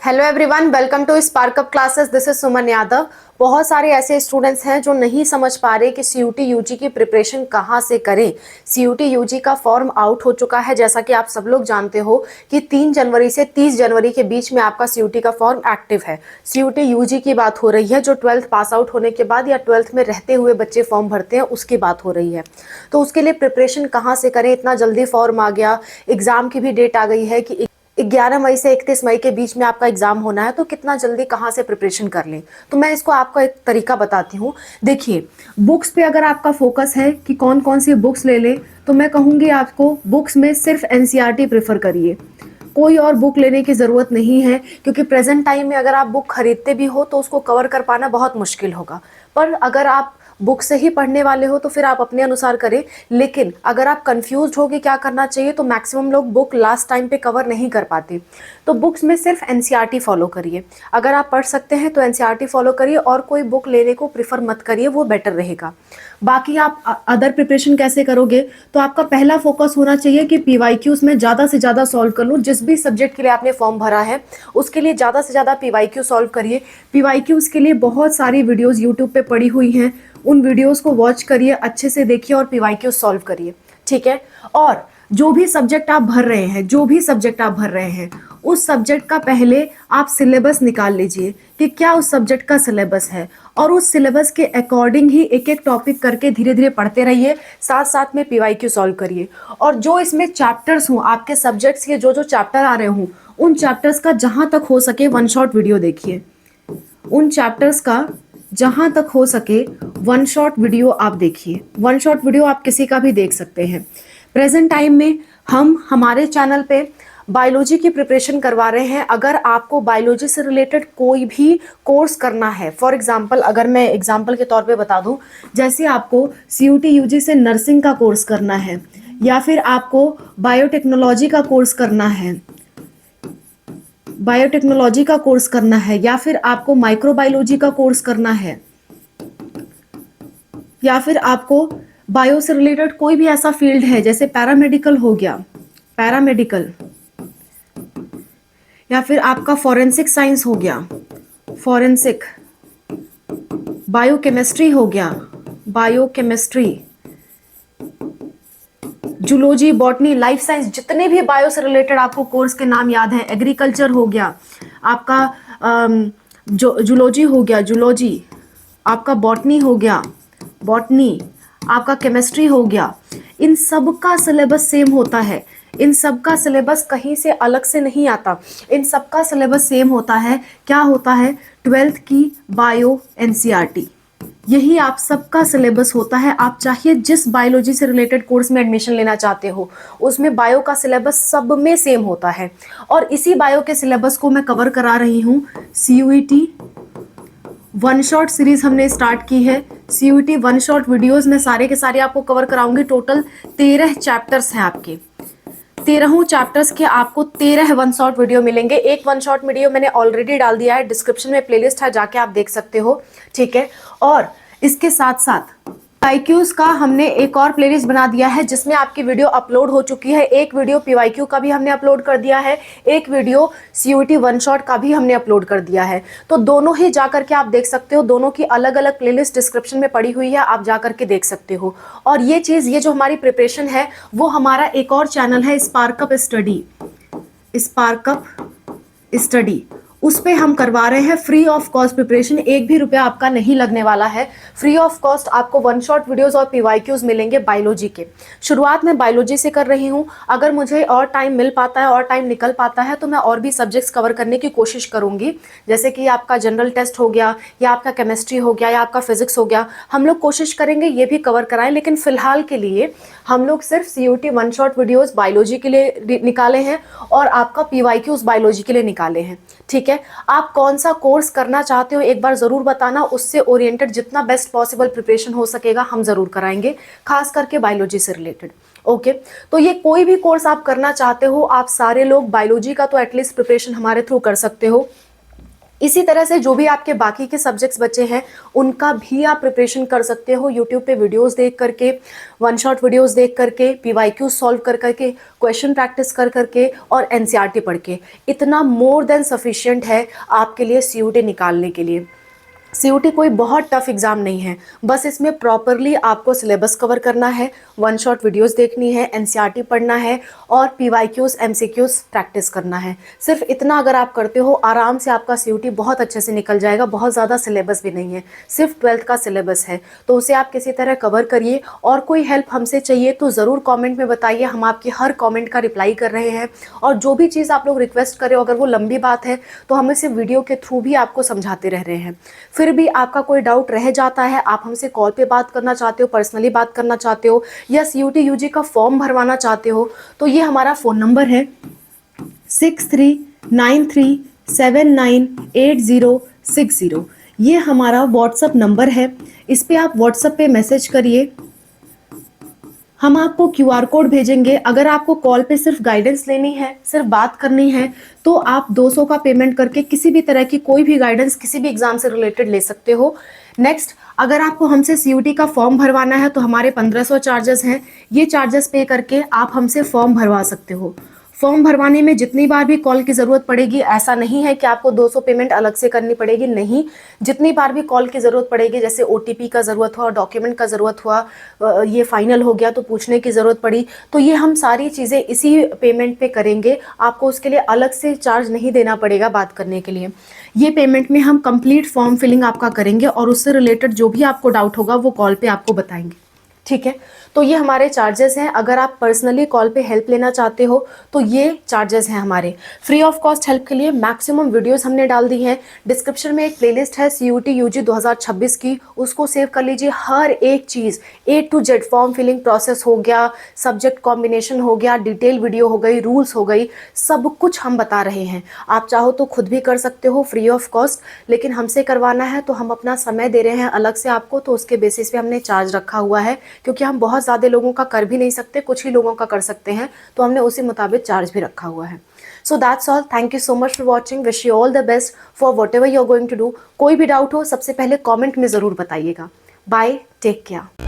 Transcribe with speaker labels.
Speaker 1: Hello everyone, welcome to sparkup classes. This is Suman Yadav. बहुत सारे ऐसे स्टूडेंट्स हैं जो नहीं समझ पा रहे कि सीयूटी यूजी की प्रिपरेशन कहाँ से करें। सीयूटी यूजी का फॉर्म आउट हो चुका है, जैसा कि आप सब लोग जानते हो कि 3 जनवरी से 30 जनवरी के बीच में आपका सीयूटी का फॉर्म एक्टिव है। सीयूटी यूजी की बात हो रही है, जो 12th पास आउट होने के बाद या 12th में रहते हुए बच्चे फॉर्म भरते हैं, उसकी बात हो रही है। तो उसके लिए प्रिपरेशन कहाँ से करें? इतना जल्दी फॉर्म आ गया, एग्जाम की भी डेट आ गई है कि 11 मई से 31 मई के बीच में आपका एग्जाम होना है, तो कितना जल्दी कहाँ से प्रिपरेशन कर लें। तो मैं इसको आपको एक तरीका बताती हूँ। देखिए, बुक्स पे अगर आपका फोकस है कि कौन कौन सी बुक्स ले लें, तो मैं कहूँगी आपको बुक्स में सिर्फ एनसीईआरटी प्रेफर करिए। कोई और बुक लेने की ज़रूरत नहीं है, क्योंकि प्रेजेंट टाइम में अगर आप बुक खरीदते भी हो तो उसको कवर कर पाना बहुत मुश्किल होगा। पर अगर आप बुक से ही पढ़ने वाले हो तो फिर आप अपने अनुसार करें। लेकिन अगर आप कंफ्यूज हो कि क्या करना चाहिए, तो मैक्सिमम लोग बुक लास्ट टाइम पे कवर नहीं कर पाते। तो बुक्स में सिर्फ एनसीईआरटी फॉलो करिए। अगर आप पढ़ सकते हैं तो एनसीईआरटी फॉलो करिए, और कोई बुक लेने को प्रिफर मत करिए, वो बेटर रहेगा। बाकी आप अदर प्रिपरेशन कैसे करोगे, तो आपका पहला फोकस होना चाहिए कि पीवाईक्यूज में ज़्यादा से ज़्यादा सॉल्व कर लूँ। जिस भी सब्जेक्ट के लिए आपने फॉर्म भरा है उसके लिए ज़्यादा से ज़्यादा पीवाईक्यू सॉल्व करिए। पीवाईक्यूज के लिए बहुत सारी वीडियोज़ यूट्यूब पे पड़ी हुई हैं, उन वीडियोस को वॉच करिए, अच्छे से देखिए और पीवाईक्यू सॉल्व करिए। ठीक है। और जो भी सब्जेक्ट आप भर रहे हैं उस सब्जेक्ट का पहले आप सिलेबस निकाल लीजिए कि क्या उस सब्जेक्ट का सिलेबस है, और उस सिलेबस के अकॉर्डिंग ही एक एक टॉपिक करके धीरे धीरे पढ़ते रहिए, साथ साथ में पीवाईक्यू सॉल्व करिए। और जो इसमें चैप्टर्स हों, आपके सब्जेक्ट्स के जो जो चैप्टर आ रहे हों, उन चैप्टर्स का जहां तक हो सके वन शॉट वीडियो देखिए। उन चैप्टर्स का जहां तक हो सके वन शॉट वीडियो आप देखिए। वन शॉट वीडियो आप किसी का भी देख सकते हैं। प्रेजेंट टाइम में हम हमारे चैनल पे बायोलॉजी की प्रिपरेशन करवा रहे हैं। अगर आपको बायोलॉजी से रिलेटेड कोई भी कोर्स करना है, फॉर एग्जांपल अगर मैं एग्जांपल के तौर पे बता दूं, जैसे आपको सीयूटी यूजी से नर्सिंग का कोर्स करना है, या फिर आपको बायोटेक्नोलॉजी का कोर्स करना है, या फिर आपको माइक्रोबायोलॉजी का कोर्स करना है, या फिर आपको बायो से रिलेटेड कोई भी ऐसा फील्ड है, जैसे पैरामेडिकल हो गया, या फिर आपका फॉरेंसिक साइंस हो गया, फॉरेंसिक, बायोकेमिस्ट्री हो गया, जूलॉजी, बॉटनी, लाइफ साइंस, जितने भी बायो से रिलेटेड आपको कोर्स के नाम याद हैं, एग्रीकल्चर हो गया आपका, जूलॉजी हो गया, आपका बॉटनी हो गया, आपका केमिस्ट्री हो गया, इन सब का सिलेबस सेम होता है। इन सब का सिलेबस कहीं से अलग से नहीं आता, इन सब का सिलेबस सेम होता है। क्या होता है? 12th की बायो एनसीईआरटी, यही आप सबका सिलेबस होता है। आप चाहे जिस बायोलॉजी से रिलेटेड कोर्स में एडमिशन लेना चाहते हो, उसमें बायो का सिलेबस सब में सेम होता है। और इसी बायो के सिलेबस को मैं कवर करा रही हूँ। सीयूईटी वन शॉट सीरीज हमने स्टार्ट की है। सीयूईटी वन शॉट वीडियोस में सारे के सारे आपको कवर कराऊंगी। टोटल 13 चैप्टर्स हैं आपके। 13 चैप्टर्स के आपको 13 वन शॉट वीडियो मिलेंगे। एक वन शॉट वीडियो मैंने ऑलरेडी डाल दिया है, डिस्क्रिप्शन में प्लेलिस्ट है, जाके आप देख सकते हो। ठीक है। और इसके साथ साथ पीवाईक्यूज का हमने एक और प्लेलिस्ट बना दिया है, जिसमें आपकी वीडियो अपलोड हो चुकी है। एक वीडियो पीवाईक्यू का भी हमने अपलोड कर दिया है, एक वीडियो सीयूईटी वन शॉट का भी हमने अपलोड कर दिया है। तो दोनों ही जाकर के आप देख सकते हो। दोनों की अलग अलग प्लेलिस्ट डिस्क्रिप्शन में पड़ी हुई है, आप जाकर के देख सकते हो। और ये चीज़, ये जो हमारी प्रिपरेशन है, वो हमारा एक और चैनल है स्पार्कअप स्टडी, उस पे हम करवा रहे हैं फ्री ऑफ कॉस्ट प्रिपरेशन। एक भी रुपया आपका नहीं लगने वाला है। फ्री ऑफ कॉस्ट आपको वन शॉट वीडियोस और पीवाईक्यूज मिलेंगे बायोलॉजी के। शुरुआत में बायोलॉजी से कर रही हूँ। अगर मुझे और टाइम मिल पाता है और टाइम निकल पाता है तो मैं और भी सब्जेक्ट्स कवर करने की कोशिश करूंगी, जैसे कि आपका जनरल टेस्ट हो गया, या आपका केमिस्ट्री हो गया, या आपका फिजिक्स हो गया। हम लोग कोशिश करेंगे ये भी कवर कराएं, लेकिन फिलहाल के लिए हम लोग सिर्फ CUET one shot videos biology के लिए निकाले हैं और आपका पीवाईक्यूज बायोलॉजी के लिए निकाले हैं। ठीक है। आप कौन सा कोर्स करना चाहते हो एक बार जरूर बताना। उससे ओरिएंटेड जितना बेस्ट पॉसिबल प्रिपरेशन हो सकेगा हम जरूर कराएंगे, खास करके बायोलॉजी से रिलेटेड। ओके। तो ये कोई भी कोर्स आप करना चाहते हो, आप सारे लोग बायोलॉजी का तो एटलीस्ट प्रिपरेशन हमारे थ्रू कर सकते हो। इसी तरह से जो भी आपके बाकी के सब्जेक्ट्स बचे हैं उनका भी आप प्रिपरेशन कर सकते हो यूट्यूब पे वीडियोस देख करके, वन शॉट वीडियोस देख करके, पीवाईक्यू सॉल्व कर करके, क्वेश्चन प्रैक्टिस कर करके और एनसीईआरटी पढ़ के। इतना मोर देन सफिशिएंट है आपके लिए सीयूटी निकालने के लिए। सीयूटी कोई बहुत टफ एग्जाम नहीं है, बस इसमें प्रॉपरली आपको सिलेबस कवर करना है, वन शॉट वीडियोस देखनी है, एनसीईआरटी पढ़ना है और पीवाईक्यूज एमसीक्यूज प्रैक्टिस करना है। सिर्फ इतना अगर आप करते हो आराम से आपका सीयूटी बहुत अच्छे से निकल जाएगा। बहुत ज़्यादा सिलेबस भी नहीं है, सिर्फ 12th का सिलेबस है, तो उसे आप किसी तरह कवर करिए। और कोई हेल्प हमसे चाहिए तो ज़रूर कॉमेंट में बताइए, हम आपकी हर कॉमेंट का रिप्लाई कर रहे हैं। और जो भी चीज़ आप लोग रिक्वेस्ट करें, अगर वो लंबी बात है तो हम इसे वीडियो के थ्रू भी आपको समझाते रह रहे हैं। फिर भी आपका कोई डाउट रह जाता है, आप हमसे कॉल पे बात करना चाहते हो, पर्सनली बात करना चाहते हो या सीयूटी यूजी का फॉर्म भरवाना चाहते हो, तो ये हमारा फ़ोन नंबर है 6393798060। ये हमारा व्हाट्सअप नंबर है, इस पे आप व्हाट्सअप पे मैसेज करिए, हम आपको क्यूआर कोड भेजेंगे। अगर आपको कॉल पे सिर्फ गाइडेंस लेनी है, सिर्फ बात करनी है, तो आप 200 का पेमेंट करके किसी भी तरह की कोई भी गाइडेंस किसी भी एग्जाम से रिलेटेड ले सकते हो। नेक्स्ट, अगर आपको हमसे सीयूटी का फॉर्म भरवाना है तो हमारे 1500 चार्जेस हैं। ये चार्जेस पे करके आप हमसे फॉर्म भरवा सकते हो। फॉर्म भरवाने में जितनी बार भी कॉल की ज़रूरत पड़ेगी, ऐसा नहीं है कि आपको 200 पेमेंट अलग से करनी पड़ेगी, नहीं। जितनी बार भी कॉल की ज़रूरत पड़ेगी, जैसे ओटीपी का ज़रूरत हुआ, डॉक्यूमेंट का ज़रूरत हुआ, ये फाइनल हो गया तो पूछने की ज़रूरत पड़ी, तो ये हम सारी चीज़ें इसी पेमेंट पे करेंगे। आपको उसके लिए अलग से चार्ज नहीं देना पड़ेगा बात करने के लिए। ये पेमेंट में हम कंप्लीट फॉर्म फिलिंग आपका करेंगे और उससे रिलेटेड जो भी आपको डाउट होगा वो कॉल पे आपको बताएंगे, ठीक है। तो ये हमारे चार्जेस हैं। अगर आप पर्सनली कॉल पे हेल्प लेना चाहते हो तो ये चार्जेस हैं हमारे। फ्री ऑफ कॉस्ट हेल्प के लिए मैक्सिमम वीडियोस हमने डाल दी हैं। डिस्क्रिप्शन में एक प्लेलिस्ट है सीयूटी यूजी 2026 की, उसको सेव कर लीजिए। हर एक चीज़ A to Z, form filling process हो गया, सब्जेक्ट कॉम्बिनेशन हो गया, डिटेल वीडियो हो गई, रूल्स हो गई, सब कुछ हम बता रहे हैं। आप चाहो तो खुद भी कर सकते हो फ्री ऑफ कॉस्ट, लेकिन हमसे करवाना है तो हम अपना समय दे रहे हैं अलग से आपको, तो उसके बेसिस पे हमने चार्ज रखा हुआ है। क्योंकि हम बहुत ज़्यादा लोगों का कर भी नहीं सकते, कुछ ही लोगों का कर सकते हैं, तो हमने उसी मुताबिक चार्ज भी रखा हुआ है। So that's all, thank you so much for watching, wish you all the best for whatever you are going to do. कोई भी डाउट हो सबसे पहले कॉमेंट में ज़रूर बताइएगा। Bye, take care.